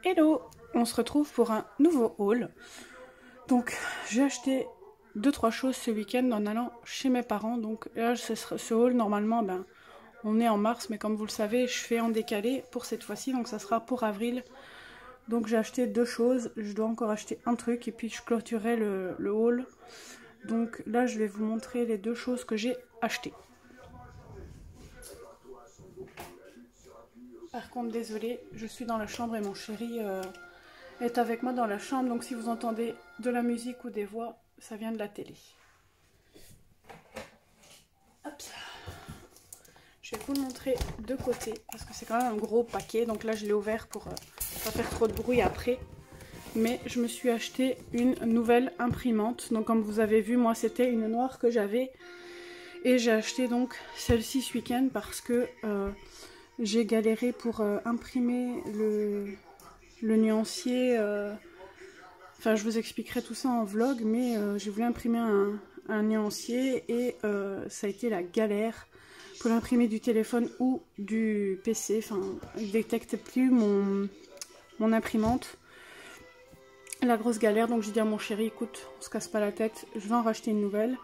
Hello, on se retrouve pour un nouveau haul. Donc j'ai acheté 2-3 choses ce week-end en allant chez mes parents. Donc là ce haul normalement on est en mars, mais comme vous le savez je fais en décalé pour cette fois-ci, donc ça sera pour avril. Donc j'ai acheté 2 choses, je dois encore acheter un truc et puis je clôturerai le haul. Donc là je vais vous montrer les 2 choses que j'ai achetées. Par contre, désolée, je suis dans la chambre et mon chéri est avec moi dans la chambre. Donc si vous entendez de la musique ou des voix, ça vient de la télé. Hop. Je vais vous le montrer de côté parce que c'est quand même un gros paquet. Donc là, je l'ai ouvert pour pas faire trop de bruit après. Mais je me suis acheté une nouvelle imprimante. Donc comme vous avez vu, moi c'était une noire que j'avais. Et j'ai acheté donc celle-ci ce week-end parce que... j'ai galéré pour imprimer le nuancier. Enfin, je vous expliquerai tout ça en vlog, mais j'ai voulu imprimer un nuancier et ça a été la galère pour l'imprimer du téléphone ou du PC. Enfin, il ne détecte plus mon imprimante. La grosse galère, donc j'ai dit à mon chéri, écoute, on se casse pas la tête, je vais en racheter une nouvelle.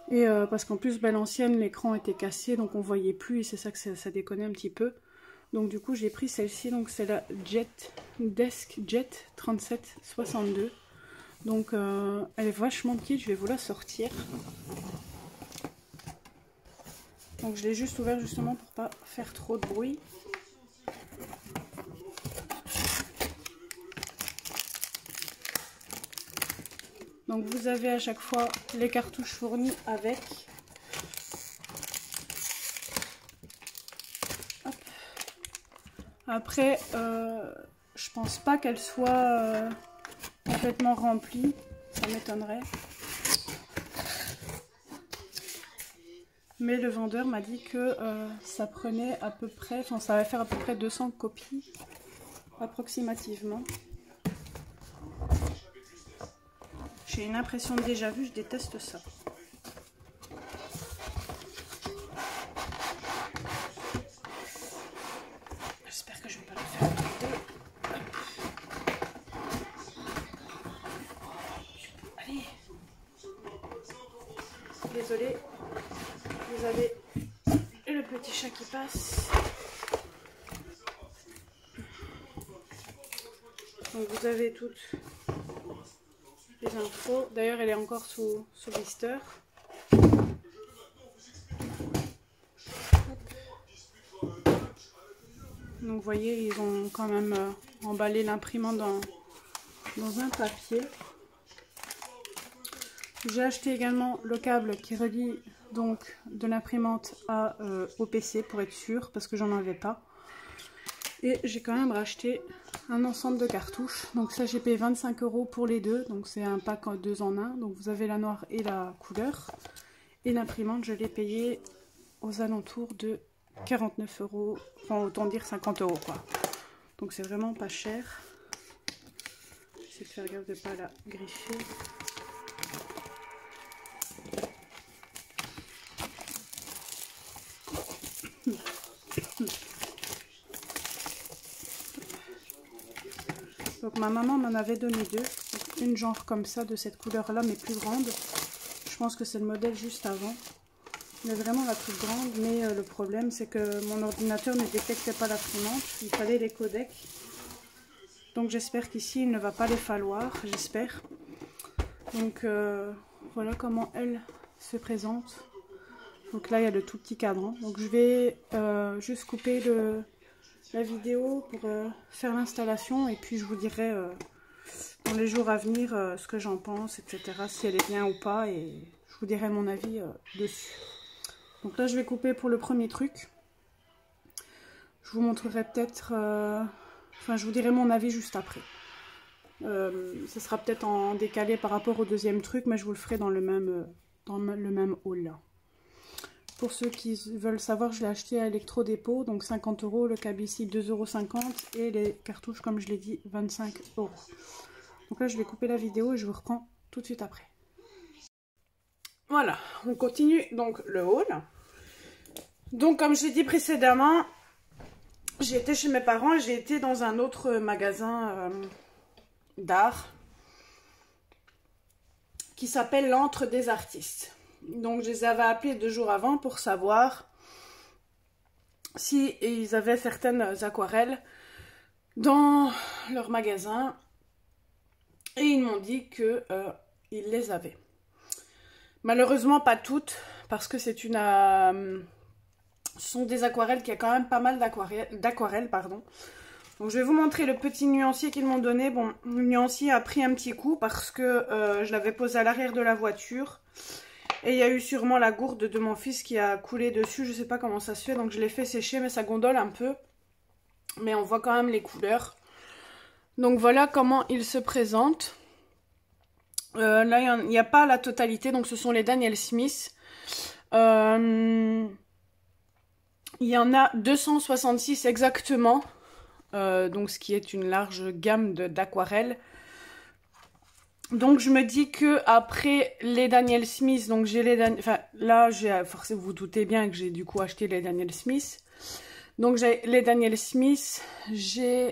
Et parce qu'en plus, l'ancienne, l'écran était cassé, donc on voyait plus, et c'est ça que ça déconnait un petit peu. Donc du coup, j'ai pris celle-ci, donc c'est la Desk Jet 3762. Donc elle est vachement petite, je vais vous la sortir. Donc je l'ai juste ouvert justement pour pas faire trop de bruit. Donc vous avez à chaque fois les cartouches fournies avec. Hop. Après, je pense pas qu'elle soit complètement remplie, ça m'étonnerait. Mais le vendeur m'a dit que ça prenait à peu près, enfin ça va faire à peu près 200 copies approximativement. J'ai une impression de déjà vu, je déteste ça. J'espère que je ne vais pas le faire toutes deux. Allez. Désolée, vous avez le petit chat qui passe. Donc vous avez toutes les infos. D'ailleurs, elle est encore sous blister. Donc vous voyez, ils ont quand même emballé l'imprimante dans un papier. J'ai acheté également le câble qui relie donc de l'imprimante au PC pour être sûr, parce que j'en avais pas. Et j'ai quand même racheté un ensemble de cartouches. Donc ça, j'ai payé 25 € pour les deux. Donc c'est un pack en 2 en 1. Donc vous avez la noire et la couleur. Et l'imprimante, je l'ai payé aux alentours de 49 €. Enfin, autant dire 50 € quoi. Donc c'est vraiment pas cher. J'essaie de faire gaffe de ne pas la griffer. Donc ma maman m'en avait donné 2, une genre comme ça de cette couleur là mais plus grande. Je pense que c'est le modèle juste avant, mais vraiment la plus grande. Mais le problème c'est que mon ordinateur ne détectait pas l'imprimante, il fallait les codecs. Donc j'espère qu'ici il ne va pas les falloir, j'espère. Donc voilà comment elle se présente. Donc là il y a le tout petit cadran. Donc je vais juste couper la vidéo pour faire l'installation et puis je vous dirai dans les jours à venir ce que j'en pense, etc. Si elle est bien ou pas, et je vous dirai mon avis dessus. Donc là je vais couper pour le premier truc. Je vous montrerai peut-être, enfin je vous dirai mon avis juste après. Ce sera peut-être en décalé par rapport au deuxième truc, mais je vous le ferai dans le même haul là. Pour ceux qui veulent savoir, je l'ai acheté à Electro-Dépôt, donc 50 €, le câble ici 2,50 € et les cartouches, comme je l'ai dit, 25 €. Donc là, je vais couper la vidéo et je vous reprends tout de suite après. Voilà, on continue donc le haul. Donc comme je l'ai dit précédemment, j'ai été chez mes parents et j'ai été dans un autre magasin d'art qui s'appelle l'Antre des artistes. Donc je les avais appelés 2 jours avant pour savoir si ils avaient certaines aquarelles dans leur magasin. Et ils m'ont dit que ils les avaient. Malheureusement pas toutes, parce que c'est une... ce sont des aquarelles qui a quand même pas mal d'aquarelles, pardon. Donc je vais vous montrer le petit nuancier qu'ils m'ont donné. Bon, le nuancier a pris un petit coup parce que je l'avais posé à l'arrière de la voiture. Et il y a eu sûrement la gourde de mon fils qui a coulé dessus. Je sais pas comment ça se fait, donc je l'ai fait sécher, mais ça gondole un peu. Mais on voit quand même les couleurs. Donc voilà comment il se présente. Là, il n'y a pas la totalité, donc ce sont les Daniel Smith. Il y en a 266 exactement, donc ce qui est une large gamme d'aquarelles. Donc je me dis que après les Daniel Smith, donc j'ai les enfin là j'ai forcément, vous doutez bien que j'ai du coup acheté les Daniel Smith. Donc j'ai les Daniel Smith, j'ai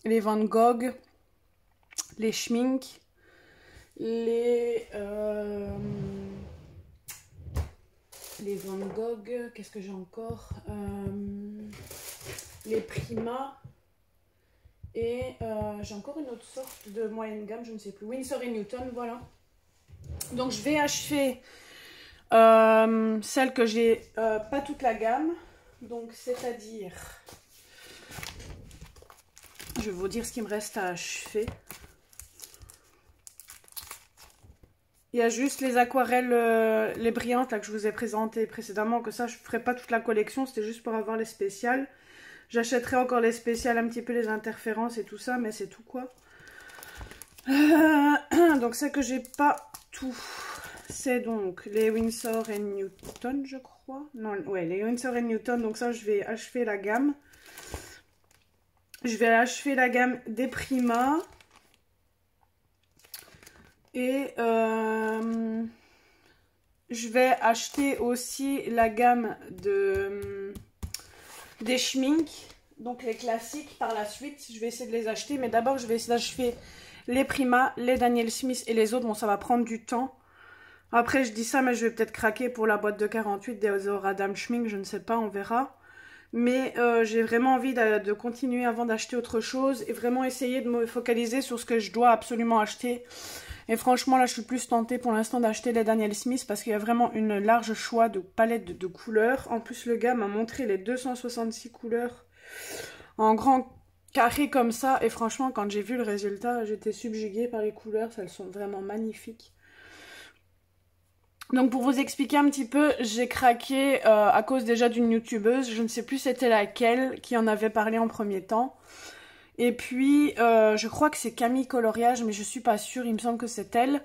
les Van Gogh, les Schmink, les Van Gogh, qu'est-ce que j'ai encore, les Prima, et j'ai encore une autre sorte de moyenne gamme, je ne sais plus, Winsor & Newton, voilà. Donc je vais achever celle que j'ai, pas toute la gamme, donc c'est-à-dire, je vais vous dire ce qu'il me reste à achever. Il y a juste les aquarelles, les brillantes là, que je vous ai présentées précédemment, que ça je ne ferai pas toute la collection, c'était juste pour avoir les spéciales. J'achèterai encore les spéciales, un petit peu les interférences et tout ça, mais c'est tout quoi. Donc c'est que j'ai pas tout. C'est donc les Winsor & Newton, je crois. Non, ouais, les Winsor & Newton, donc ça je vais achever la gamme. Je vais achever la gamme des Prima. Et je vais acheter aussi la gamme des Schmink, donc les classiques par la suite. Je vais essayer de les acheter, mais d'abord je vais essayer d'acheter les Prima, les Daniel Smith et les autres. Bon, ça va prendre du temps. Après, je dis ça, mais je vais peut-être craquer pour la boîte de 48 des Radam Schmink, je ne sais pas, on verra. Mais j'ai vraiment envie de continuer avant d'acheter autre chose et vraiment essayer de me focaliser sur ce que je dois absolument acheter. Et franchement, là, je suis plus tentée pour l'instant d'acheter les Daniel Smith parce qu'il y a vraiment une large choix de palette de couleurs. En plus, le gars m'a montré les 266 couleurs en grand carré comme ça. Et franchement, quand j'ai vu le résultat, j'étais subjuguée par les couleurs. Elles sont vraiment magnifiques. Donc pour vous expliquer un petit peu, j'ai craqué à cause déjà d'une youtubeuse. Je ne sais plus c'était laquelle qui en avait parlé en premier temps. Et puis, je crois que c'est Camille Coloriage, mais je suis pas sûre, il me semble que c'est elle.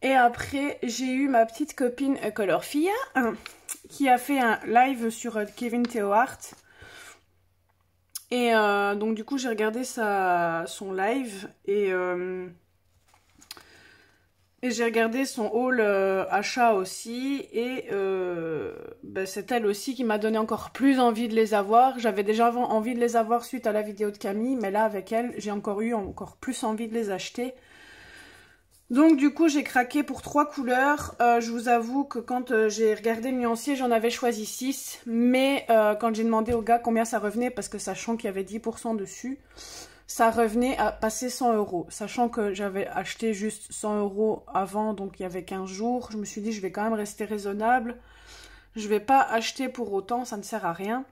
Et après, j'ai eu ma petite copine Colorfia, qui a fait un live sur Kevin Theohart. Et donc du coup, j'ai regardé son live et j'ai regardé son haul achat aussi. Et c'est elle aussi qui m'a donné encore plus envie de les avoir. J'avais déjà envie de les avoir suite à la vidéo de Camille, mais là avec elle, j'ai encore eu plus envie de les acheter. Donc du coup, j'ai craqué pour 3 couleurs. Je vous avoue que quand j'ai regardé le nuancier, j'en avais choisi 6. Mais quand j'ai demandé au gars combien ça revenait, parce que sachant qu'il y avait 10% dessus, ça revenait à passer 100 €. Sachant que j'avais acheté juste 100 € avant, donc il y avait 15 jours. Je me suis dit, je vais quand même rester raisonnable. Je vais pas acheter pour autant, ça ne sert à rien.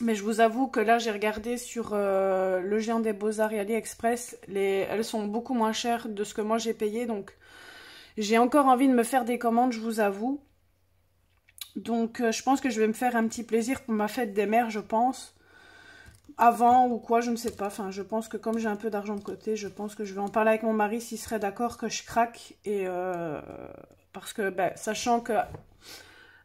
Mais je vous avoue que là, j'ai regardé sur le Géant des Beaux-Arts et AliExpress. Elles sont beaucoup moins chères de ce que moi j'ai payé. Donc, j'ai encore envie de me faire des commandes, je vous avoue. Donc, je pense que je vais me faire un petit plaisir pour ma fête des mères, je pense. Avant ou quoi, je ne sais pas. Enfin, je pense que comme j'ai un peu d'argent de côté, je pense que je vais en parler avec mon mari s'il serait d'accord que je craque. Et parce que, sachant que...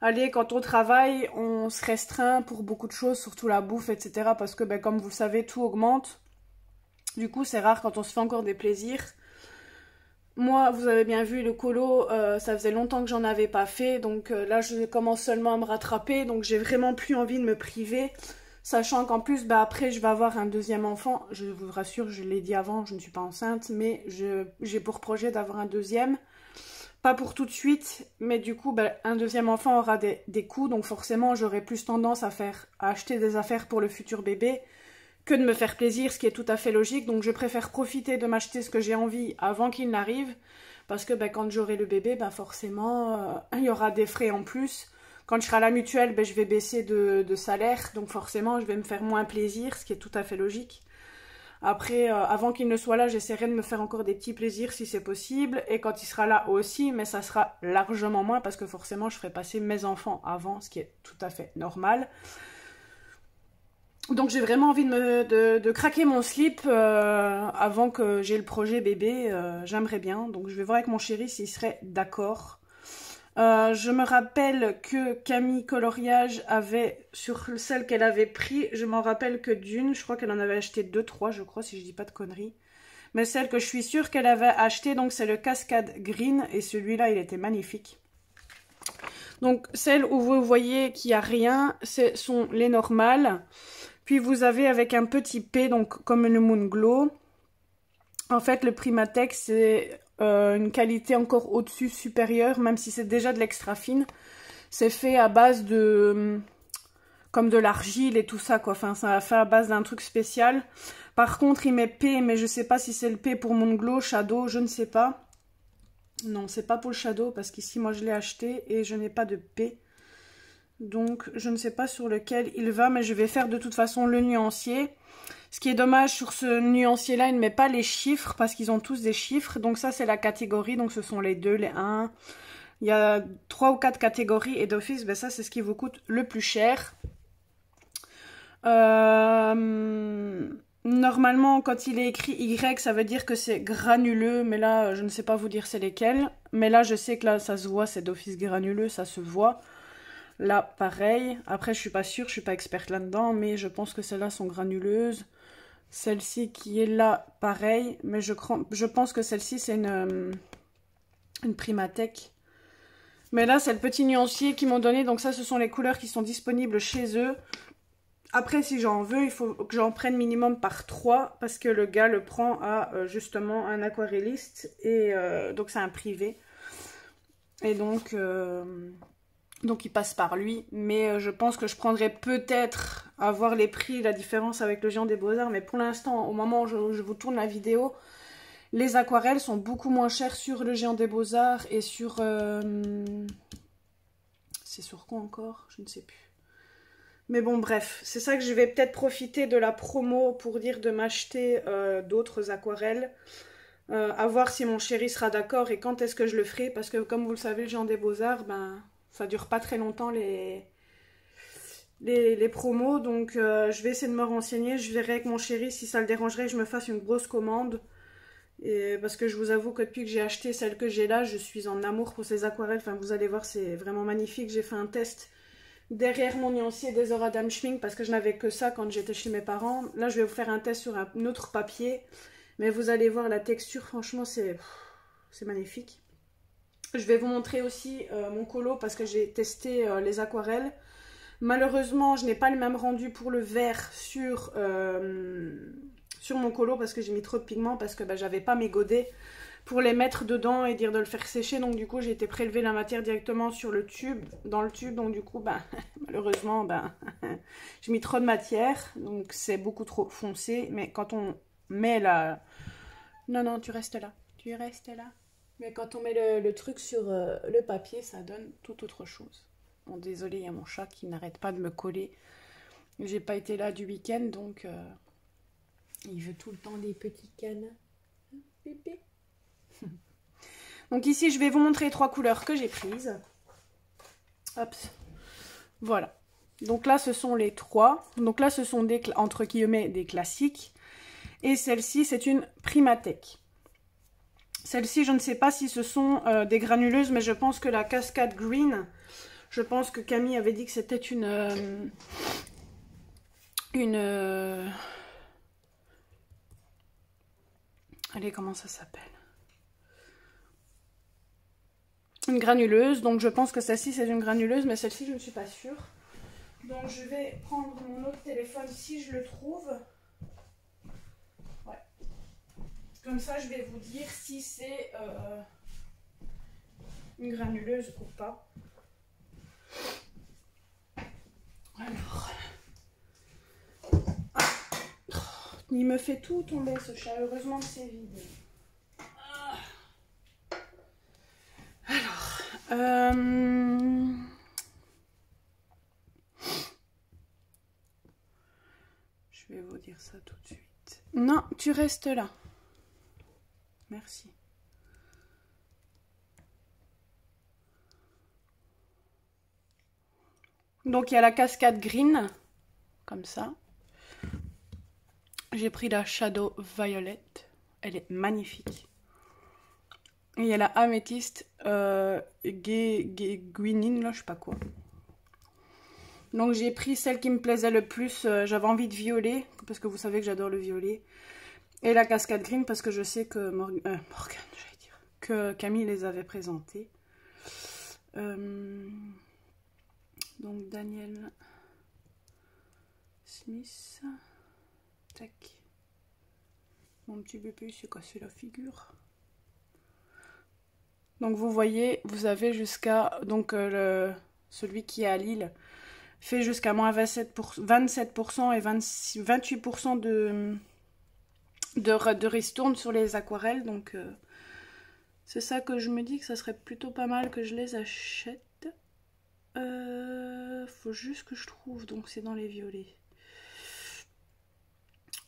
Allez, quand on travaille, on se restreint pour beaucoup de choses, surtout la bouffe, etc. Parce que, comme vous le savez, tout augmente. Du coup, c'est rare quand on se fait encore des plaisirs. Moi, vous avez bien vu, le colo, ça faisait longtemps que j'en avais pas fait. Donc là, je commence seulement à me rattraper. Donc j'ai vraiment plus envie de me priver. Sachant qu'en plus, bah, après, je vais avoir un deuxième enfant. Je vous rassure, je l'ai dit avant, je ne suis pas enceinte, mais j'ai pour projet d'avoir un deuxième. Pas pour tout de suite, mais du coup, bah, un deuxième enfant aura des coûts, donc forcément, j'aurai plus tendance à acheter des affaires pour le futur bébé que de me faire plaisir, ce qui est tout à fait logique. Donc, je préfère profiter de m'acheter ce que j'ai envie avant qu'il n'arrive, parce que bah, quand j'aurai le bébé, bah, forcément, il y aura des frais en plus. Quand je serai à la mutuelle, ben, je vais baisser de salaire, donc forcément je vais me faire moins plaisir, ce qui est tout à fait logique. Après, avant qu'il ne soit là, j'essaierai de me faire encore des petits plaisirs si c'est possible, et quand il sera là aussi, mais ça sera largement moins, parce que forcément je ferai passer mes enfants avant, ce qui est tout à fait normal. Donc j'ai vraiment envie de craquer mon slip avant que j'ai le projet bébé, j'aimerais bien, donc je vais voir avec mon chéri s'il serait d'accord. Je me rappelle que Camille Coloriage avait, sur celle qu'elle avait pris, je m'en rappelle que d'une, je crois qu'elle en avait acheté 2-3, je crois, si je dis pas de conneries. Mais celle que je suis sûre qu'elle avait acheté, donc c'est le Cascade Green, et celui-là, il était magnifique. Donc, celle où vous voyez qu'il n'y a rien, ce sont les normales. Puis vous avez avec un petit P, donc comme le Moon Glow. En fait, le Primatech, c'est une qualité encore au-dessus, supérieure, même si c'est déjà de l'extra fine. C'est fait à base de... comme de l'argile et tout ça, quoi. Enfin, ça a fait à base d'un truc spécial. Par contre, il met P, mais je sais pas si c'est le P pour Moon Glow, Shadow, je ne sais pas. Non, c'est pas pour le Shadow, parce qu'ici, moi, je l'ai acheté et je n'ai pas de P. Donc, je ne sais pas sur lequel il va, mais je vais faire de toute façon le nuancier. Ce qui est dommage sur ce nuancier-là, il ne met pas les chiffres parce qu'ils ont tous des chiffres. Donc ça, c'est la catégorie. Donc ce sont les 2, les 1. Il y a 3 ou 4 catégories et d'office, ben ça, c'est ce qui vous coûte le plus cher. Normalement, quand il est écrit Y, ça veut dire que c'est granuleux. Mais là, je ne sais pas vous dire c'est lesquels. Mais là, je sais que là, ça se voit, c'est d'office granuleux, ça se voit. Là, pareil. Après, je suis pas sûre, je suis pas experte là-dedans, mais je pense que celles-là sont granuleuses. Celle-ci qui est là, pareil. Mais je pense que celle-ci, c'est une Primatech. Mais là, c'est le petit nuancier qu'ils m'ont donné. Donc ça, ce sont les couleurs qui sont disponibles chez eux. Après, si j'en veux, il faut que j'en prenne minimum par 3. Parce que le gars le prend à, justement, un aquarelliste. Et donc, c'est un privé. Et donc il passe par lui, mais je pense que je prendrais peut-être à voir les prix, la différence avec le Géant des Beaux-Arts, mais pour l'instant, au moment où je vous tourne la vidéo, les aquarelles sont beaucoup moins chères sur le Géant des Beaux-Arts et sur... c'est sur quoi encore? Je ne sais plus. Mais bon, bref, c'est ça que je vais peut-être profiter de la promo pour dire de m'acheter d'autres aquarelles. À voir si mon chéri sera d'accord et quand est-ce que je le ferai, parce que comme vous le savez, le Géant des Beaux-Arts, ben... ça dure pas très longtemps les promos, donc je vais essayer de me renseigner. Je verrai avec mon chéri si ça le dérangerait que je me fasse une grosse commande. Et parce que je vous avoue que depuis que j'ai acheté celle que j'ai là, je suis en amour pour ces aquarelles. Enfin, vous allez voir, c'est vraiment magnifique. J'ai fait un test derrière mon nuancier des Adam Schmink parce que je n'avais que ça quand j'étais chez mes parents. Là, je vais vous faire un test sur un autre papier. Mais vous allez voir la texture, franchement, c'est magnifique. Je vais vous montrer aussi mon colo parce que j'ai testé les aquarelles. Malheureusement, je n'ai pas le même rendu pour le vert sur mon colo parce que j'ai mis trop de pigments parce que j'avais pas mes godets pour les mettre dedans et dire de le faire sécher. Donc du coup, j'ai été prélever la matière directement sur le tube, dans le tube. Donc du coup, malheureusement, j'ai mis trop de matière. Donc c'est beaucoup trop foncé. Mais quand on met la... Non, tu restes là. Tu restes là. Mais quand on met le truc sur le papier, ça donne tout autre chose. Bon, désolé, il y a mon chat qui n'arrête pas de me coller. J'ai pas été là du week-end, donc il veut tout le temps des petits câlins. Pépé. Donc ici, je vais vous montrer les 3 couleurs que j'ai prises. Hop. Voilà. Donc là, ce sont les 3. Donc là, ce sont des, entre guillemets, des classiques. Et celle-ci, c'est une Primatech. Celle-ci, je ne sais pas si ce sont des granuleuses, mais je pense que la Cascade Green, je pense que Camille avait dit que c'était allez, comment ça s'appelle? Une granuleuse, donc je pense que celle-ci c'est une granuleuse, mais celle-ci je ne suis pas sûre. Donc je vais prendre mon autre téléphone si je le trouve. Ouais. Comme ça je vais vous dire si c'est une granuleuse ou pas. Alors. Il me fait tout tomber ce chat. Heureusement que c'est vide. Alors. Je vais vous dire ça tout de suite. Non, tu restes là. Merci. Donc il y a la cascade green, comme ça. J'ai pris la Shadow Violet, elle est magnifique. Et il y a la améthyste guinine, là je sais pas quoi. Donc j'ai pris celle qui me plaisait le plus, j'avais envie de violet, parce que vous savez que j'adore le violet. Et la cascade green, parce que je sais que Morgane, j'allais dire, que Camille les avait présentées. Donc Daniel Smith, tac. Mon petit bébé s'est cassé la figure. Donc vous voyez, vous avez jusqu'à, donc celui qui est à Lille fait jusqu'à moins 27% et 28% de ristourne sur les aquarelles. Donc c'est ça que je me dis que ça serait plutôt pas mal que je les achète. Faut juste que je trouve, donc c'est dans les violets.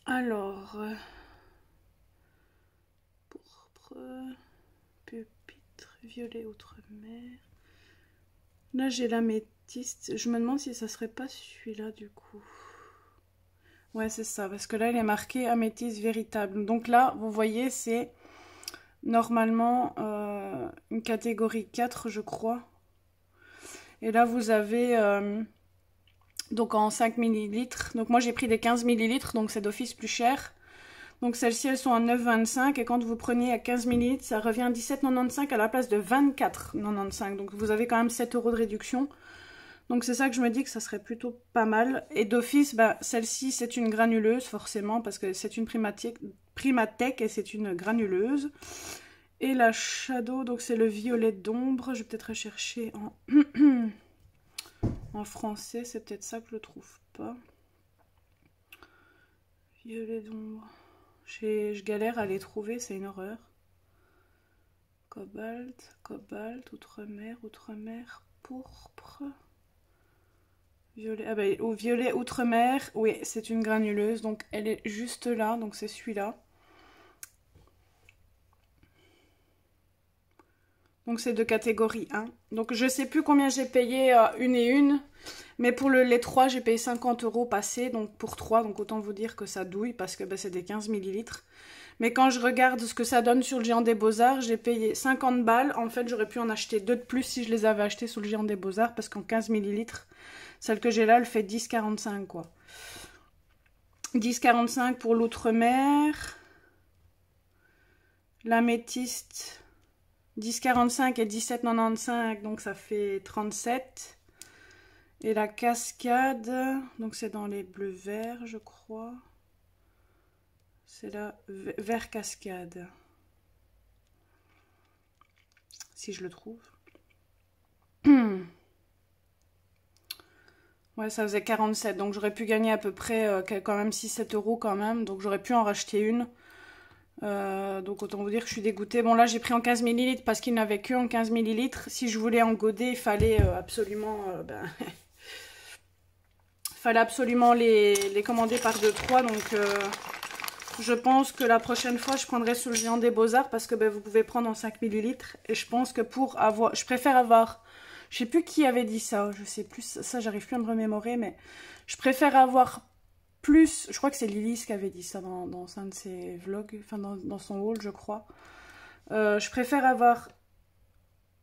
Alors, pourpre, pupitre, violet outre-mer. Là j'ai l'améthyste. Je me demande si ça serait pas celui-là du coup. Ouais c'est ça, parce que là il est marqué améthyste véritable. Donc là vous voyez c'est normalement une catégorie 4 je crois. Et là vous avez donc en 5 ml. Donc moi j'ai pris des 15 ml, donc c'est d'office plus cher. Donc celles-ci elles sont à 9,25 et quand vous prenez à 15 ml, ça revient à 17,95 à la place de 24,95. Donc vous avez quand même 7 € de réduction. Donc c'est ça que je me dis que ça serait plutôt pas mal. Et d'office, bah, celle-ci c'est une granuleuse forcément parce que c'est une Primatech et c'est une granuleuse. Et la Shadow, donc c'est le violet d'ombre. Je vais peut-être rechercher en... en français, c'est peut-être ça que je ne trouve pas. Violet d'ombre. Je galère à les trouver, c'est une horreur. Cobalt, outre-mer, pourpre. Violet, ah ben, au violet outre-mer, oui, c'est une granuleuse, donc elle est juste là, donc c'est celui-là. Donc c'est de catégorie 1. Donc je sais plus combien j'ai payé une et une. Mais pour les 3, j'ai payé 50 € passé. Donc pour 3, donc autant vous dire que ça douille parce que ben, c'est des 15 ml. Mais quand je regarde ce que ça donne sur le Géant des Beaux-Arts, j'ai payé 50 balles. En fait, j'aurais pu en acheter 2 de plus si je les avais achetés sur le Géant des Beaux-Arts. Parce qu'en 15 ml, celle que j'ai là, elle fait 10,45 quoi. 10,45 pour l'outre-mer. L'améthyste... 10,45 et 17,95, donc ça fait 37. Et la cascade, donc c'est dans les bleus-verts, je crois. C'est la vert cascade. Si je le trouve. Ouais, ça faisait 47, donc j'aurais pu gagner à peu près quand même 6-7 € quand même. Donc j'aurais pu en racheter une. Donc autant vous dire que je suis dégoûtée. Bon là j'ai pris en 15 ml parce qu'il n'y avait que en 15 ml. Si je voulais en goder, il fallait absolument fallait absolument les commander par 2-3. Donc je pense que la prochaine fois je prendrai sur le Géant des Beaux-Arts parce que vous pouvez prendre en 5 ml. Et je pense que pour avoir... Je préfère avoir... Je sais plus qui avait dit ça, je sais plus, ça j'arrive plus à me remémorer, mais je préfère avoir plus, je crois que c'est Lilith qui avait dit ça dans un de ses vlogs, enfin dans son haul je crois. Je préfère avoir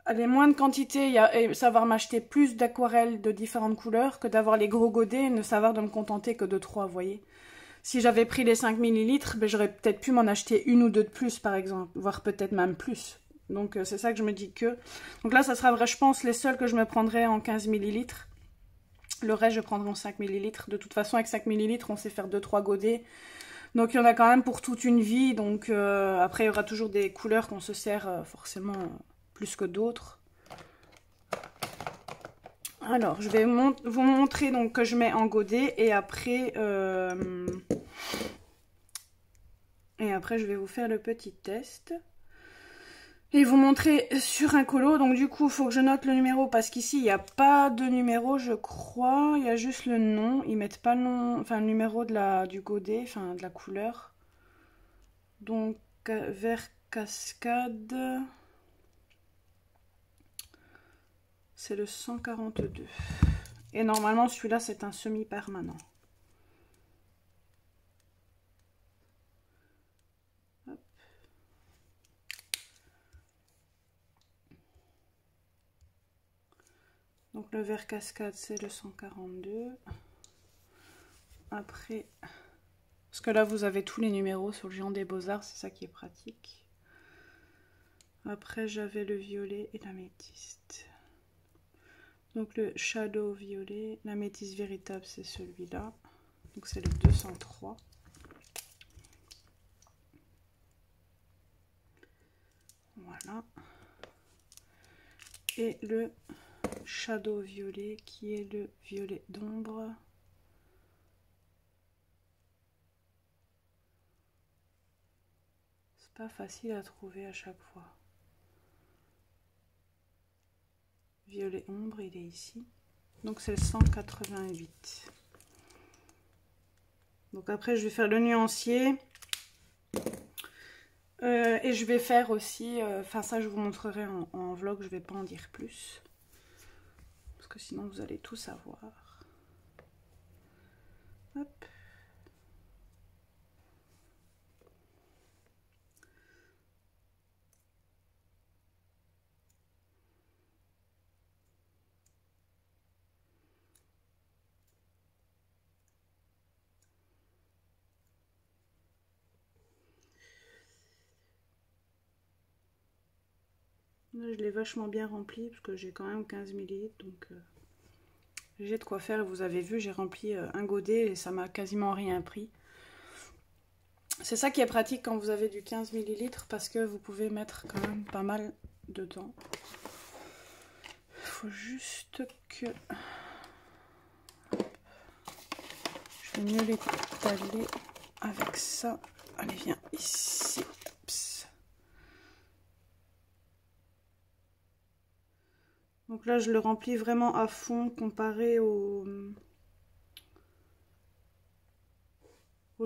moins de quantité et savoir m'acheter plus d'aquarelles de différentes couleurs que d'avoir les gros godets et ne savoir de me contenter que de 3, vous voyez. Si j'avais pris les 5 ml, j'aurais peut-être pu m'en acheter une ou deux de plus par exemple, voire peut-être même plus. Donc c'est ça que je me dis que... Donc là ça sera vrai, je pense, les seuls que je me prendrai en 15 ml. Le reste, je prendrai en 5 ml. De toute façon, avec 5 ml, on sait faire 2-3 godets. Donc, il y en a quand même pour toute une vie. Donc, après, il y aura toujours des couleurs qu'on se sert forcément plus que d'autres. Alors, je vais vous montrer donc que je mets en godet. Et après, je vais vous faire le petit test. Et vous montrer sur un colo. Donc du coup, il faut que je note le numéro parce qu'ici, il n'y a pas de numéro, je crois. Il y a juste le nom. Ils mettent pas le nom, enfin le numéro du godet, enfin de la couleur. Donc, vert cascade. C'est le 142. Et normalement, celui-là, c'est un semi-permanent. Donc le vert cascade, c'est le 142. Après, parce que là, vous avez tous les numéros sur le Géant des Beaux-Arts, c'est ça qui est pratique. Après, j'avais le violet et l'améthyste. Donc le shadow violet, l'améthyste véritable, c'est celui-là. Donc c'est le 203. Voilà. Et le shadow violet qui est le violet d'ombre. C'est pas facile à trouver à chaque fois. Violet ombre, il est ici. Donc c'est le 188. Donc après je vais faire le nuancier. Et je vais faire aussi, enfin ça je vous montrerai en vlog, je vais pas en dire plus. Parce que sinon vous allez tout savoir. Hop. Là, je l'ai vachement bien rempli parce que j'ai quand même 15 ml, donc j'ai de quoi faire. Vous avez vu, j'ai rempli un godet et ça m'a quasiment rien pris. C'est ça qui est pratique quand vous avez du 15 ml parce que vous pouvez mettre quand même pas mal dedans. Il faut juste que... Je vais mieux l'étaler avec ça. Allez, viens ici. Oups. Donc là, je le remplis vraiment à fond comparé au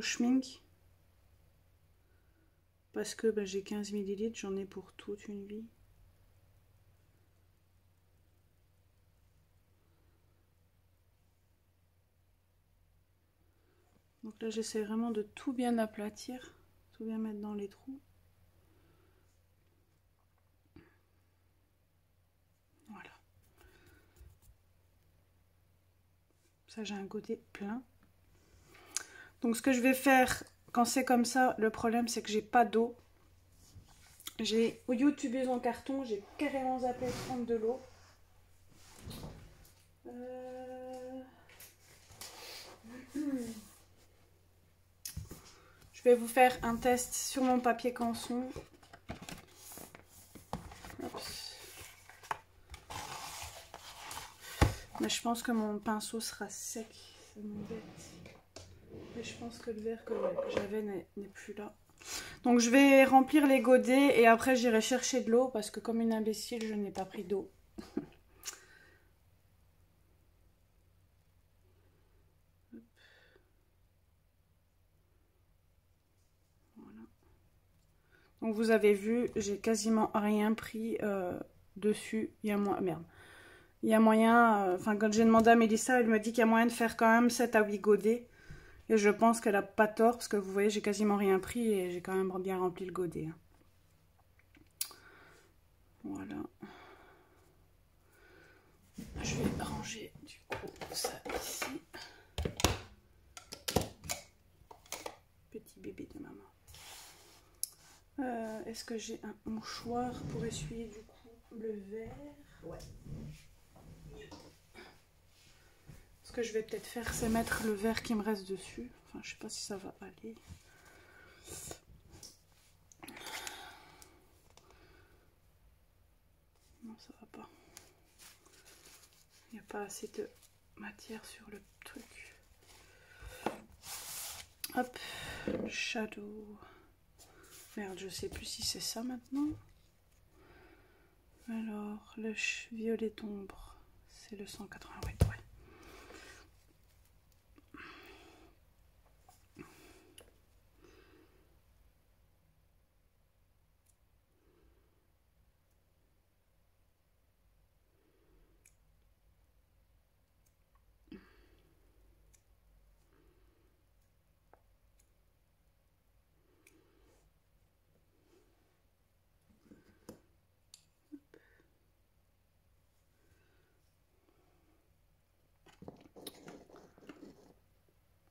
schmink. Parce que j'ai 15 ml, j'en ai pour toute une vie. Donc là, j'essaie vraiment de tout bien aplatir, tout bien mettre dans les trous. Voilà. Ça, j'ai un godet plein. Donc ce que je vais faire quand c'est comme ça, le problème c'est que j'ai pas d'eau. J'ai youtubeuse en carton, j'ai carrément zappé de prendre de l'eau. Je vais vous faire un test sur mon papier canson. Mais je pense que mon pinceau sera sec, ça m'embête. Mais je pense que le verre que j'avais n'est plus là. Donc je vais remplir les godets et après j'irai chercher de l'eau parce que comme une imbécile, je n'ai pas pris d'eau. Voilà. Donc vous avez vu, j'ai quasiment rien pris dessus. Il y a merde. Il y a moyen, enfin quand j'ai demandé à Mélissa, elle me dit qu'il y a moyen de faire quand même 7 à 8 godets. Et je pense qu'elle a pas tort parce que vous voyez, j'ai quasiment rien pris et j'ai quand même bien rempli le godet. Voilà. Je vais ranger du coup ça ici. Petit bébé de maman. Est-ce que j'ai un mouchoir pour essuyer du coup le verre? Ouais. Parce que je vais peut-être faire, c'est mettre le verre qui me reste dessus. Enfin, je sais pas si ça va aller. Non, ça va pas. Il n'y a pas assez de matière sur le truc. Hop, le shadow. Merde, je sais plus si c'est ça maintenant. Alors, le violet d'ombre, c'est le 188, ouais.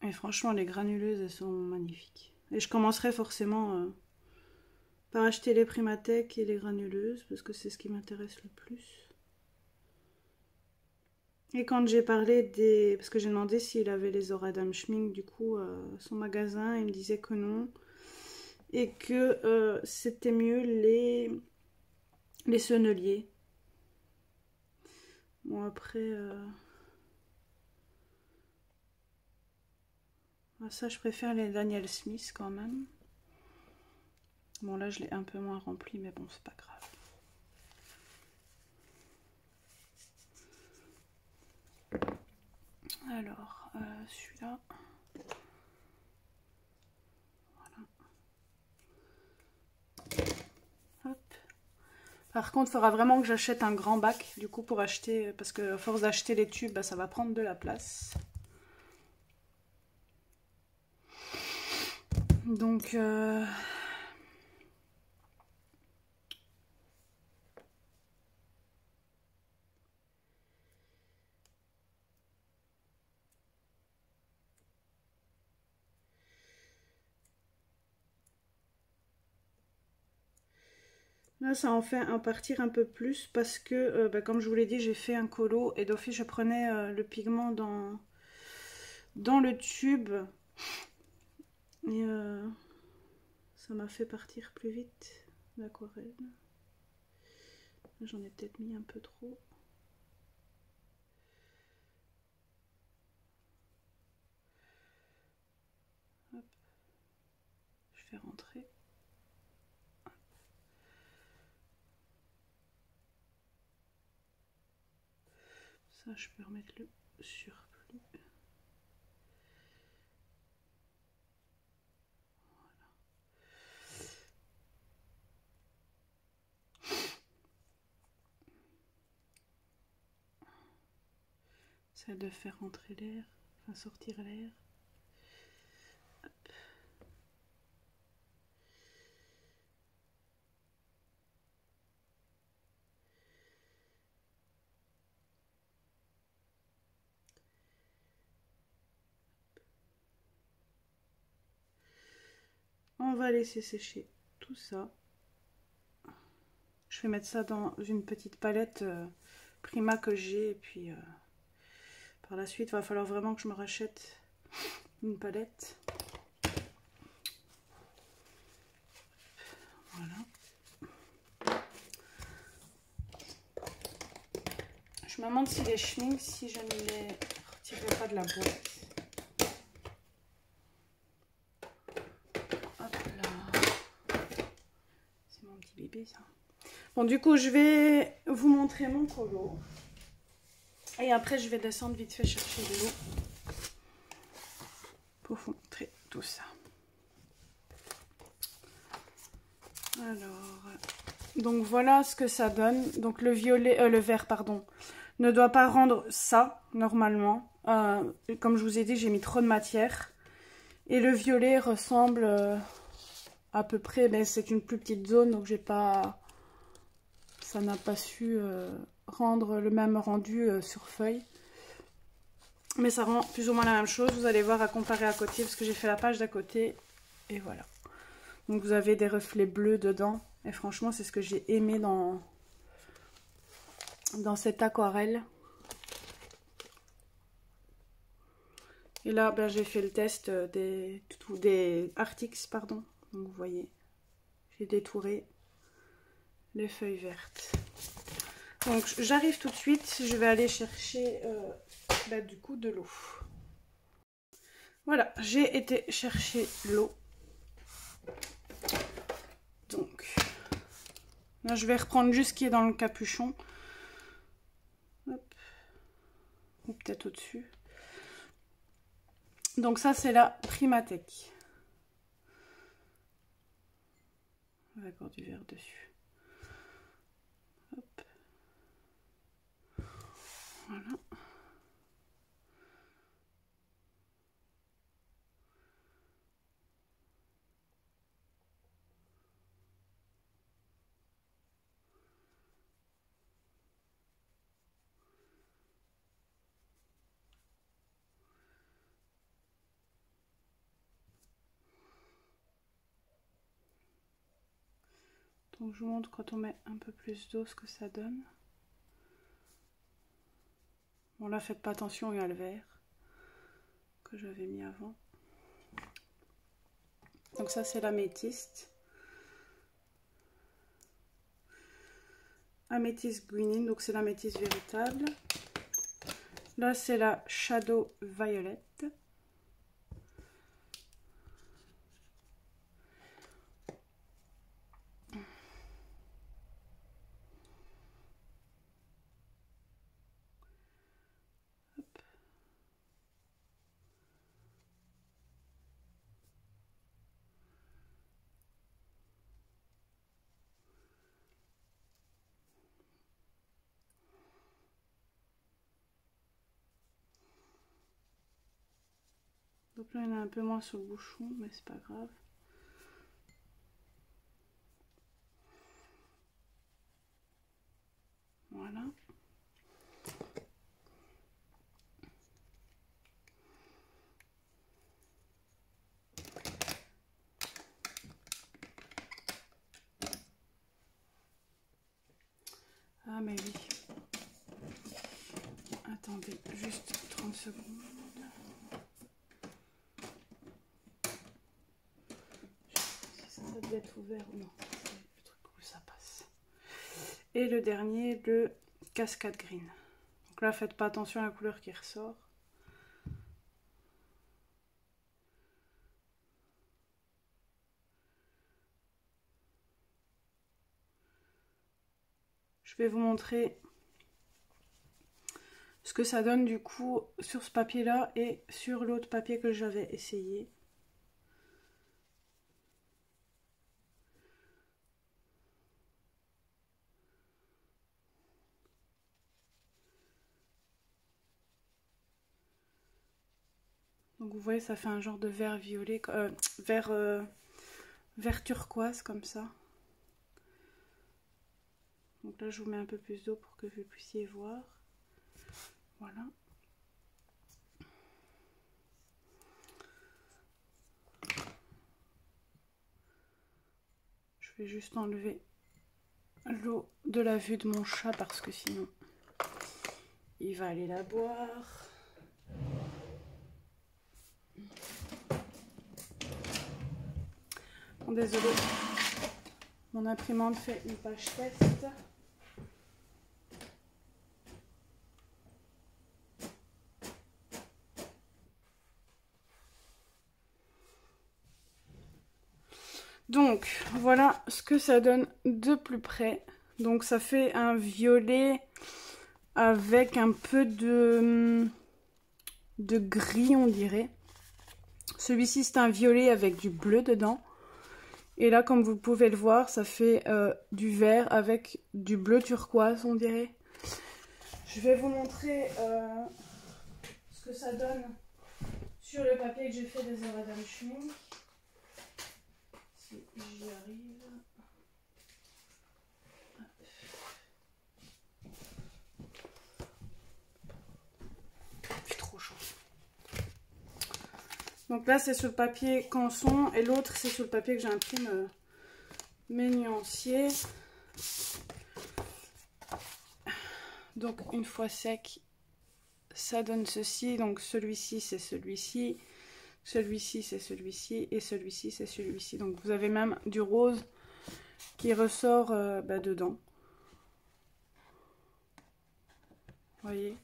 Et franchement, les granuleuses, elles sont magnifiques. Et je commencerai forcément par acheter les Primatech et les granuleuses, parce que c'est ce qui m'intéresse le plus. Et quand j'ai parlé des... Parce que j'ai demandé s'il avait les Auradam Schmink, du coup, son magasin, il me disait que non. Et que c'était mieux les senneliers. Bon, après... ça, je préfère les Daniel Smith quand même. Bon, là, je l'ai un peu moins rempli, mais bon, c'est pas grave. Alors, celui-là. Voilà. Hop. Par contre, il faudra vraiment que j'achète un grand bac, du coup, pour acheter, parce que à force d'acheter les tubes, bah, ça va prendre de la place. Donc, là, ça en fait un partir un peu plus parce que, bah, comme je vous l'ai dit, j'ai fait un colo et d'office, je prenais le pigment dans le tube. Et ça m'a fait partir plus vite l'aquarelle. J'en ai peut-être mis un peu trop. Hop. Je fais rentrer. Ça, je peux remettre le surplus. Voilà. C'est de faire rentrer l'air, enfin sortir l'air. On va laisser sécher tout ça. Je vais mettre ça dans une petite palette Prima que j'ai. Et puis par la suite, il va falloir vraiment que je me rachète une palette. Voilà. Je me demande si les Schmink, si je ne les retirerai pas de la boîte. Hop là. C'est mon petit bébé ça. Bon, du coup, je vais vous montrer mon colo. Et après, je vais descendre vite fait chercher de l'eau pour vous montrer tout ça. Alors, donc voilà ce que ça donne. Donc le violet, le vert, pardon, ne doit pas rendre ça normalement. Comme je vous ai dit, j'ai mis trop de matière. Et le violet ressemble à peu près, mais c'est une plus petite zone, donc j'ai pas, ça n'a pas su rendre le même rendu sur feuille. Mais ça rend plus ou moins la même chose. Vous allez voir à comparer à côté, parce que j'ai fait la page d'à côté. Et voilà. Donc vous avez des reflets bleus dedans. Et franchement, c'est ce que j'ai aimé dans cette aquarelle. Et là, ben, j'ai fait le test des Arctics, pardon. Donc vous voyez, j'ai détouré les feuilles vertes. Donc j'arrive tout de suite, je vais aller chercher ben, du coup de l'eau. Voilà, j'ai été chercher l'eau. Donc là, je vais reprendre juste ce qui est dans le capuchon. Hop. Ou peut-être au-dessus. Donc ça, c'est la Primatech. On va avoir du verre dessus. Hop. Voilà. Donc je vous montre quand on met un peu plus d'eau ce que ça donne. Bon là faites pas attention, il y a le verre que j'avais mis avant. Donc ça c'est l'améthyste. Améthyste greening, donc c'est l'améthyste véritable. Là c'est la Shadow Violet. Donc là il y en a un peu moins sur le bouchon, mais c'est pas grave. Voilà. Ah mais oui. Attendez, juste 30 secondes. Ça doit être ouvert ou non. C'est le truc où ça passe. Et le dernier, le Cascade Green. Donc là, faites pas attention à la couleur qui ressort. Je vais vous montrer ce que ça donne du coup sur ce papier là et sur l'autre papier que j'avais essayé. Donc vous voyez, ça fait un genre de vert violet, vert turquoise comme ça. Donc là je vous mets un peu plus d'eau pour que vous puissiez voir. Voilà. Je vais juste enlever l'eau de la vue de mon chat parce que sinon il va aller la boire. Bon, désolée, mon imprimante fait une page test. Donc voilà ce que ça donne de plus près. Donc ça fait un violet avec un peu de gris on dirait. Celui-ci c'est un violet avec du bleu dedans. Et là comme vous pouvez le voir ça fait du vert avec du bleu turquoise on dirait. Je vais vous montrer ce que ça donne sur le papier que j'ai fait des Madame Schmink. Si j'y arrive. C'est trop chaud. Donc là c'est sur le papier Canson et l'autre c'est sur le papier que j'imprime mes nuanciers. Donc une fois sec, ça donne ceci. Donc celui-ci c'est celui-ci, celui-ci c'est celui-ci et celui-ci c'est celui-ci. Donc vous avez même du rose qui ressort dedans. Voyez.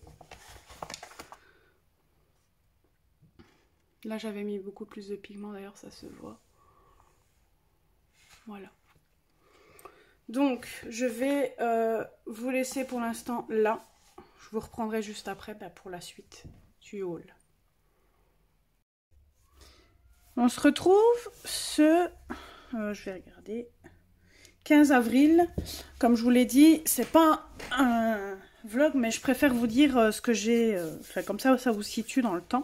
Là j'avais mis beaucoup plus de pigments, d'ailleurs ça se voit. Voilà. Donc je vais vous laisser pour l'instant là. Je vous reprendrai juste après pour la suite du haul. On se retrouve je vais regarder, 15 avril. Comme je vous l'ai dit, c'est pas un vlog, mais je préfère vous dire ce que j'ai fait, comme ça vous situe dans le temps.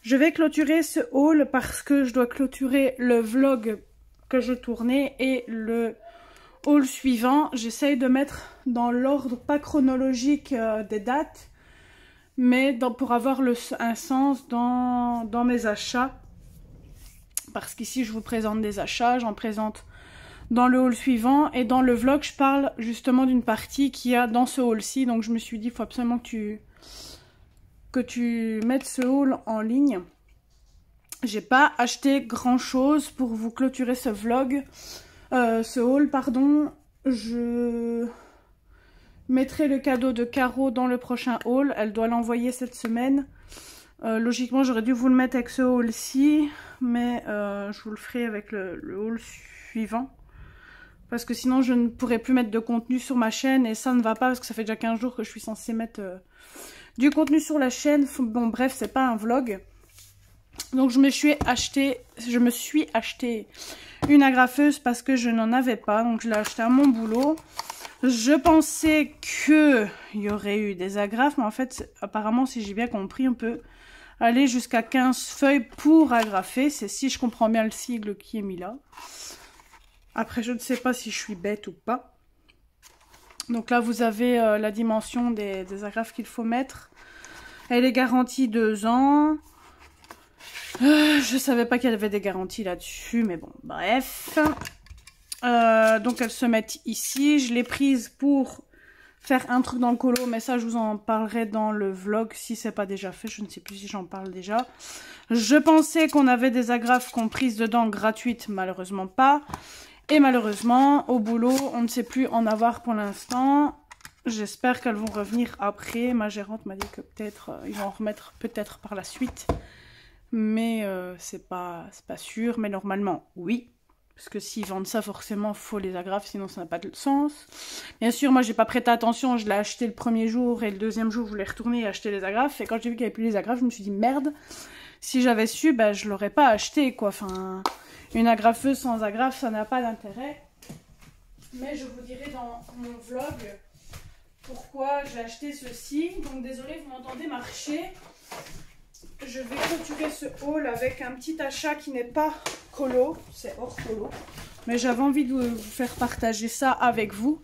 Je vais clôturer ce haul parce que je dois clôturer le vlog que je tournais et le haul suivant. J'essaye de mettre dans l'ordre pas chronologique des dates, mais pour avoir un sens dans mes achats. Parce qu'ici je vous présente des achats, j'en présente dans le haul suivant, et dans le vlog je parle justement d'une partie qu'il y a dans ce haul-ci. Donc je me suis dit, il faut absolument que tu mettes ce haul en ligne. J'ai pas acheté grand chose pour vous clôturer ce vlog, ce haul pardon. Je mettrai le cadeau de Caro dans le prochain haul, elle doit l'envoyer cette semaine. Logiquement j'aurais dû vous le mettre avec ce haul-ci, mais je vous le ferai avec le haul suivant. Parce que sinon je ne pourrai plus mettre de contenu sur ma chaîne et ça ne va pas, parce que ça fait déjà 15 jours que je suis censée mettre du contenu sur la chaîne. Bon bref, c'est pas un vlog. Donc je me suis acheté une agrafeuse parce que je n'en avais pas. Donc je l'ai acheté à mon boulot. Je pensais qu'il y aurait eu des agrafes, mais en fait apparemment, si j'ai bien compris, on peut aller jusqu'à 15 feuilles pour agrafer. C'est, si je comprends bien, le sigle qui est mis là. Après je ne sais pas si je suis bête ou pas. Donc là vous avez la dimension des agrafes qu'il faut mettre. Elle est garantie 2 ans. Je savais pas qu'il y avait des garanties là-dessus, mais bon, bref. Donc elles se mettent ici. Je l'ai prise pour faire un truc dans le colo, mais ça je vous en parlerai dans le vlog si c'est pas déjà fait. Je ne sais plus si j'en parle déjà. Je pensais qu'on avait des agrafes comprises dedans gratuites, malheureusement pas. Et malheureusement, au boulot, on ne sait plus en avoir pour l'instant. J'espère qu'elles vont revenir après. Ma gérante m'a dit que peut-être ils vont en remettre peut-être par la suite. Mais c'est pas sûr. Mais normalement, oui. Parce que s'ils vendent ça, forcément, faut les agrafes. Sinon, ça n'a pas de sens. Bien sûr, moi, j'ai pas prêté attention. Je l'ai acheté le premier jour. Et le deuxième jour, je voulais retourner et acheter les agrafes. Et quand j'ai vu qu'il n'y avait plus les agrafes, je me suis dit, merde. Si j'avais su, ben, je l'aurais pas acheté, quoi. Enfin, une agrafeuse sans agrafe, ça n'a pas d'intérêt. Mais je vous dirai dans mon vlog pourquoi j'ai acheté ceci. Donc, désolé, vous m'entendez marcher. Je vais clôturer ce haul avec un petit achat qui n'est pas colo, c'est hors colo. Mais j'avais envie de vous faire partager ça avec vous.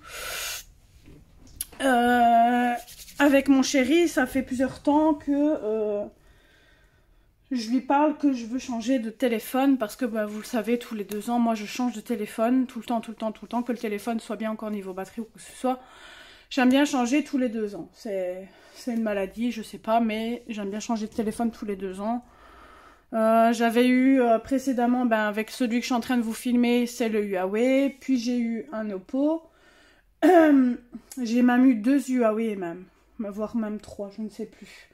Avec mon chéri, ça fait plusieurs temps que je lui parle que je veux changer de téléphone. Parce que bah, vous le savez, tous les 2 ans, moi je change de téléphone. Tout le temps, que le téléphone soit bien encore niveau batterie ou quoi que ce soit. J'aime bien changer tous les 2 ans. C'est une maladie, je sais pas, mais j'aime bien changer de téléphone tous les 2 ans. J'avais eu précédemment, avec celui que je suis en train de vous filmer, c'est le Huawei. Puis j'ai eu un Oppo. J'ai même eu 2 Huawei même. Voire même 3, je ne sais plus.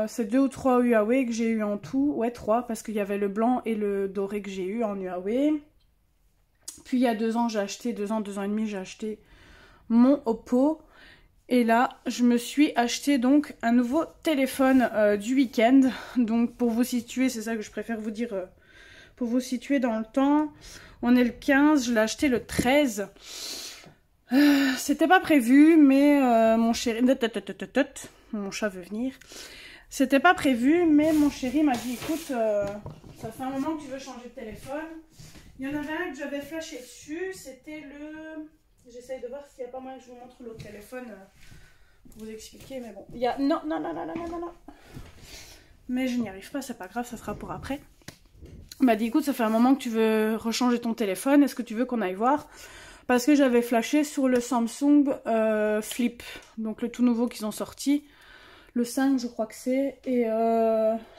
C'est 2 ou 3 Huawei que j'ai eu en tout. Ouais, 3, parce qu'il y avait le blanc et le doré que j'ai eu en Huawei. Puis il y a 2 ans, j'ai acheté, 2 ans et demi, j'ai acheté mon Oppo. Et là, je me suis acheté donc un nouveau téléphone du week-end. Donc pour vous situer, c'est ça que je préfère vous dire, pour vous situer dans le temps. On est le 15, je l'ai acheté le 13. C'était pas prévu, mais mon chéri... Mon chat veut venir. C'était pas prévu, mais mon chéri m'a dit, écoute, ça fait un moment que tu veux changer de téléphone. Il y en avait un que j'avais flashé dessus, c'était le... J'essaye de voir s'il n'y a pas moyen que je vous montre l'autre téléphone pour vous expliquer, mais bon. Il y a... Non. Mais je n'y arrive pas, c'est pas grave, ça sera pour après. Il m'a dit, écoute, ça fait un moment que tu veux rechanger ton téléphone, est-ce que tu veux qu'on aille voir? Parce que j'avais flashé sur le Samsung Flip, donc le tout nouveau qu'ils ont sorti. Le 5 je crois que c'est. Et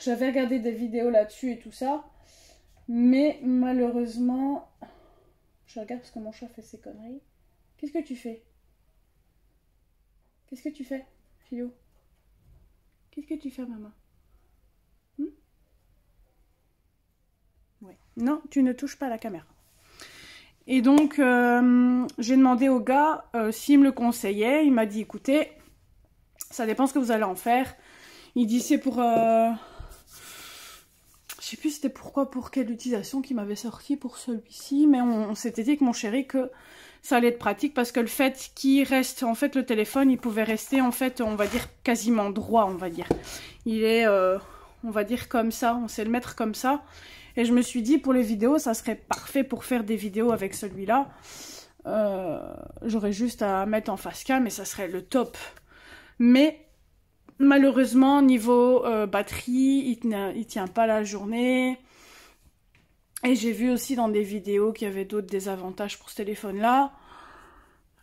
j'avais regardé des vidéos là-dessus et tout ça. Mais malheureusement... Je regarde parce que mon chat fait ses conneries. Qu'est-ce que tu fais? Qu'est-ce que tu fais, Philo? Qu'est-ce que tu fais, maman? Ouais. Non, tu ne touches pas la caméra. Et donc, j'ai demandé au gars s'il me le conseillait. Il m'a dit, écoutez, ça dépend ce que vous allez en faire. Il dit, c'est pour... je sais plus c'était pourquoi, pour quelle utilisation qui m'avait sorti pour celui-ci. Mais on s'était dit avec mon chéri que ça allait être pratique parce que le fait qu'il reste... En fait, le téléphone, il pouvait rester, en fait, on va dire, quasiment droit, on va dire. Il est, on va dire, comme ça. On sait le mettre comme ça. Et je me suis dit, pour les vidéos, ça serait parfait pour faire des vidéos avec celui-là. J'aurais juste à mettre en face cam et ça serait le top. Mais malheureusement, niveau batterie, il tient pas la journée. Et j'ai vu aussi dans des vidéos qu'il y avait d'autres désavantages pour ce téléphone-là.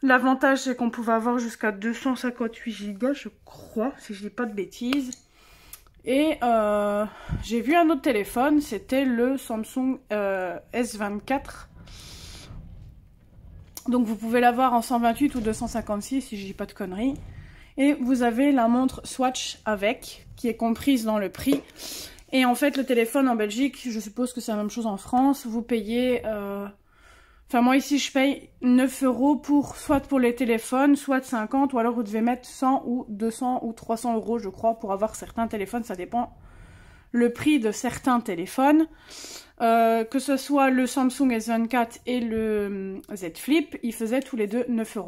L'avantage, c'est qu'on pouvait avoir jusqu'à 258 Go, je crois, si je dis pas de bêtises. Et j'ai vu un autre téléphone, c'était le Samsung S24. Donc vous pouvez l'avoir en 128 ou 256 si je dis pas de conneries. Et vous avez la montre Swatch avec, qui est comprise dans le prix. Et en fait le téléphone en Belgique, je suppose que c'est la même chose en France, vous payez... Enfin moi ici je paye 9 € pour, soit pour les téléphones, soit 50, ou alors vous devez mettre 100 ou 200 ou 300 € je crois pour avoir certains téléphones, ça dépend le prix de certains téléphones. Que ce soit le Samsung S24 et le Z Flip, ils faisaient tous les deux 9 €.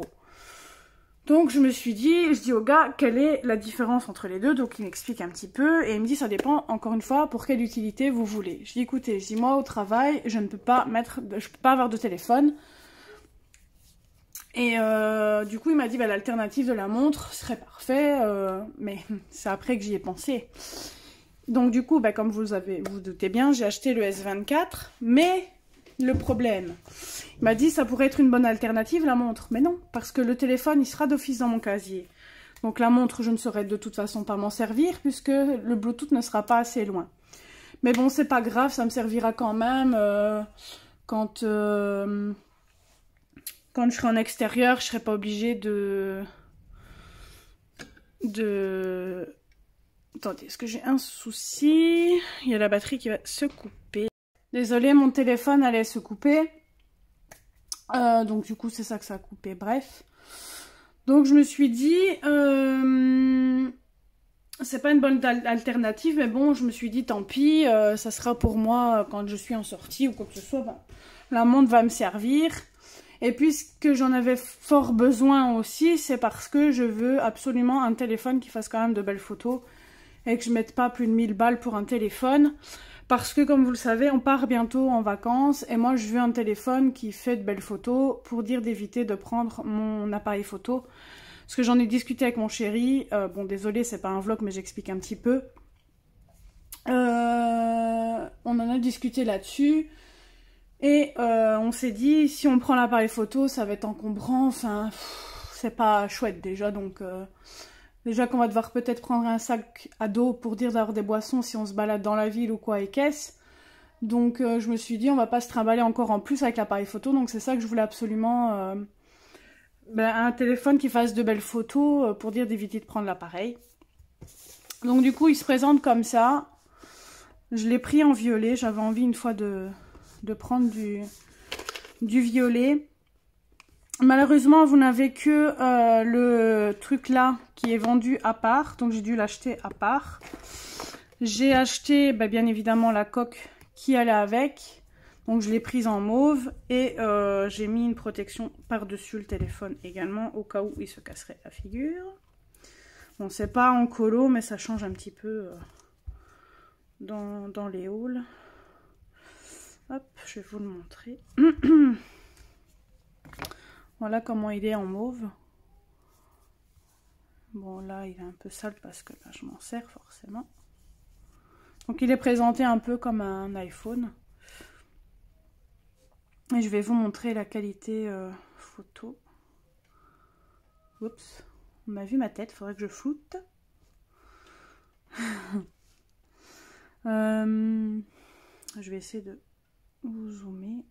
Donc je me suis dit, je dis au gars quelle est la différence entre les deux, donc il m'explique un petit peu et il me dit ça dépend encore une fois pour quelle utilité vous voulez. Je dis écoutez, je dis moi au travail je ne peux pas je peux pas avoir de téléphone. Et du coup il m'a dit bah, l'alternative de la montre serait parfait, mais c'est après que j'y ai pensé. Donc du coup bah, comme vous doutez bien, j'ai acheté le S24, mais le problème, il m'a dit ça pourrait être une bonne alternative la montre, mais non, parce que le téléphone il sera d'office dans mon casier. Donc la montre je ne saurais de toute façon pas m'en servir puisque le Bluetooth ne sera pas assez loin. Mais bon c'est pas grave, ça me servira quand même quand je serai en extérieur, je serai pas obligée de... Attendez, est-ce que j'ai un souci? Il y a la batterie qui va se couper. Désolée, mon téléphone allait se couper. Donc du coup, c'est ça que ça a coupé. Bref. Donc je me suis dit... c'est pas une bonne alternative, mais bon, je me suis dit, tant pis, ça sera pour moi quand je suis en sortie ou quoi que ce soit. Ben, la montre va me servir. Et puisque j'en avais fort besoin aussi, c'est parce que je veux absolument un téléphone qui fasse quand même de belles photos. Et que je mette pas plus de 1000 balles pour un téléphone. Parce que comme vous le savez, on part bientôt en vacances et moi je veux un téléphone qui fait de belles photos pour dire d'éviter de prendre mon appareil photo. Parce que j'en ai discuté avec mon chéri, bon désolé c'est pas un vlog mais j'explique un petit peu. On en a discuté là-dessus et on s'est dit si on prend l'appareil photo ça va être encombrant, enfin c'est pas chouette déjà donc... Déjà qu'on va devoir peut-être prendre un sac à dos pour dire d'avoir des boissons si on se balade dans la ville ou quoi et qu'est-ce. Donc je me suis dit on va pas se trimballer encore en plus avec l'appareil photo. Donc c'est ça que je voulais absolument. Un téléphone qui fasse de belles photos pour dire d'éviter de prendre l'appareil. Donc du coup il se présente comme ça. Je l'ai pris en violet. J'avais envie une fois de prendre du violet. Malheureusement, vous n'avez que le truc là qui est vendu à part. Donc, j'ai dû l'acheter à part. J'ai acheté, bien évidemment, la coque qui allait avec. Donc, je l'ai prise en mauve. Et j'ai mis une protection par-dessus le téléphone également, au cas où il se casserait la figure. Bon, c'est pas en colo, mais ça change un petit peu dans les hauls. Hop, je vais vous le montrer. Voilà comment il est en mauve. Bon là il est un peu sale parce que là je m'en sers forcément. Donc il est présenté un peu comme un iPhone. Et je vais vous montrer la qualité photo. Oups, on a vu ma tête, il faudrait que je floute. Je vais essayer de vous zoomer.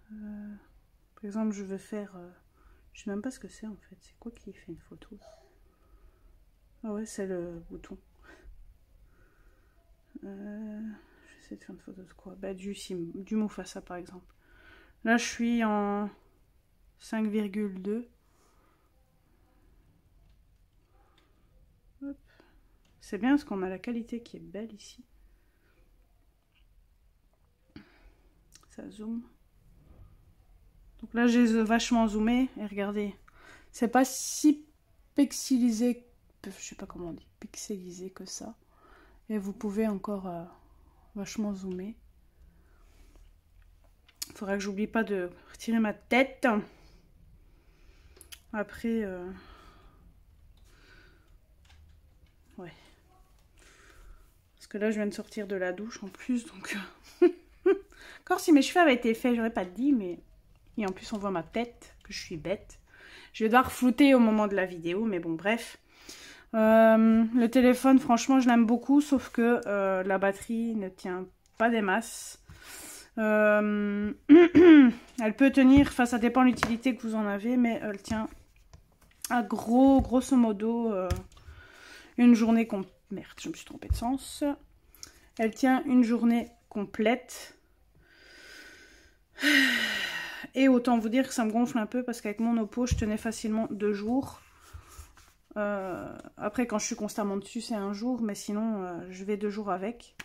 Par exemple, je veux faire... je sais même pas ce que c'est en fait. C'est quoi qui fait une photo? Ah ouais, c'est le bouton. Je vais essayer de faire une photo de quoi? Bah, du Mufasa par exemple. Là, je suis en 5,2. C'est bien parce qu'on a la qualité qui est belle ici. Ça zoome. Donc là, j'ai vachement zoomé. Et regardez, c'est pas si pixelisé, je sais pas comment on dit, pixelisé que ça. Et vous pouvez encore vachement zoomer. Il faudra que j'oublie pas de retirer ma tête. Après, ouais. Parce que là, je viens de sortir de la douche en plus, donc... Encore si mes cheveux avaient été faits, j'aurais pas dit, mais... Et en plus, on voit ma tête, que je suis bête. Je vais devoir flouter au moment de la vidéo, mais bon, bref. Le téléphone, franchement, je l'aime beaucoup, sauf que la batterie ne tient pas des masses. Elle peut tenir, enfin, ça dépend de l'utilité que vous en avez, mais elle tient à grosso modo une journée complète. Merde, je me suis trompée de sens. Elle tient une journée complète. Et autant vous dire que ça me gonfle un peu parce qu'avec mon Oppo, je tenais facilement 2 jours. Après, quand je suis constamment dessus, c'est 1 jour, mais sinon, je vais 2 jours avec.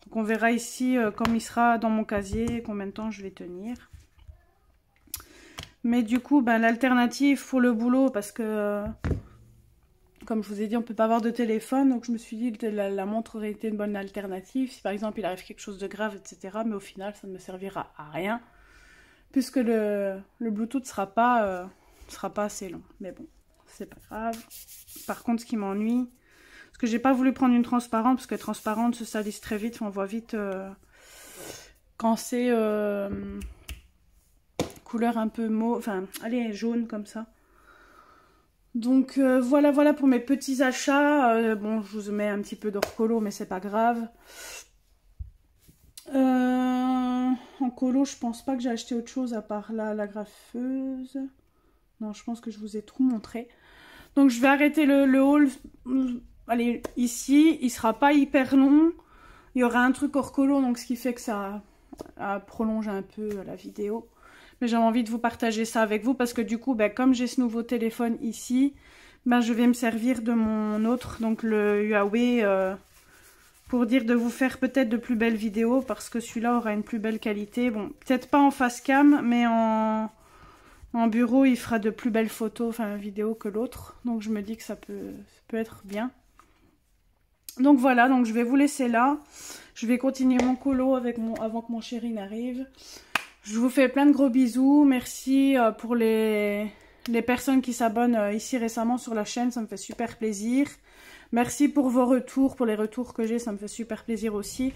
Donc, on verra ici, comme il sera dans mon casier, combien de temps je vais tenir. Mais du coup, ben, l'alternative pour le boulot, parce que, comme je vous ai dit, on ne peut pas avoir de téléphone. Donc, je me suis dit que la montre aurait été une bonne alternative. Si par exemple, il arrive quelque chose de grave, etc. Mais au final, ça ne me servira à rien. Puisque le Bluetooth sera pas assez long. Mais bon, c'est pas grave. Par contre, ce qui m'ennuie, parce que j'ai pas voulu prendre une transparente, parce que les transparentes se salissent très vite, on voit vite quand c'est couleur un peu mauve, enfin, allez, jaune comme ça. Donc voilà pour mes petits achats. Bon, je vous mets un petit peu d'hors colo, mais c'est pas grave. En colo, je pense pas que j'ai acheté autre chose à part la graffeuse. Non, je pense que je vous ai tout montré. Donc je vais arrêter le haul. Allez, ici, il sera pas hyper long. Il y aura un truc hors colo, donc ce qui fait que ça prolonge un peu la vidéo. Mais j'avais envie de vous partager ça avec vous parce que du coup, ben, comme j'ai ce nouveau téléphone ici, ben, je vais me servir de mon autre, donc le Huawei, pour dire de vous faire peut-être de plus belles vidéos parce que celui-là aura une plus belle qualité. Bon, peut-être pas en face cam, mais en bureau, il fera de plus belles photos, enfin vidéos que l'autre. Donc je me dis que ça peut être bien. Donc voilà, donc je vais vous laisser là. Je vais continuer mon colo avant que mon chéri n'arrive. Je vous fais plein de gros bisous. Merci pour les personnes qui s'abonnent ici récemment sur la chaîne. Ça me fait super plaisir. Merci pour vos retours, pour les retours que j'ai. Ça me fait super plaisir aussi.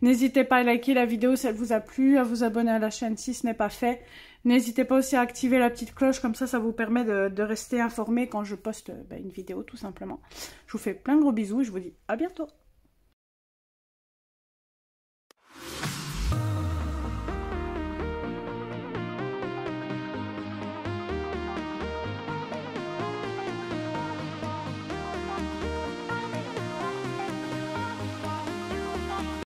N'hésitez pas à liker la vidéo si elle vous a plu, à vous abonner à la chaîne si ce n'est pas fait. N'hésitez pas aussi à activer la petite cloche, comme ça vous permet de rester informé quand je poste une vidéo tout simplement. Je vous fais plein de gros bisous et je vous dis à bientôt.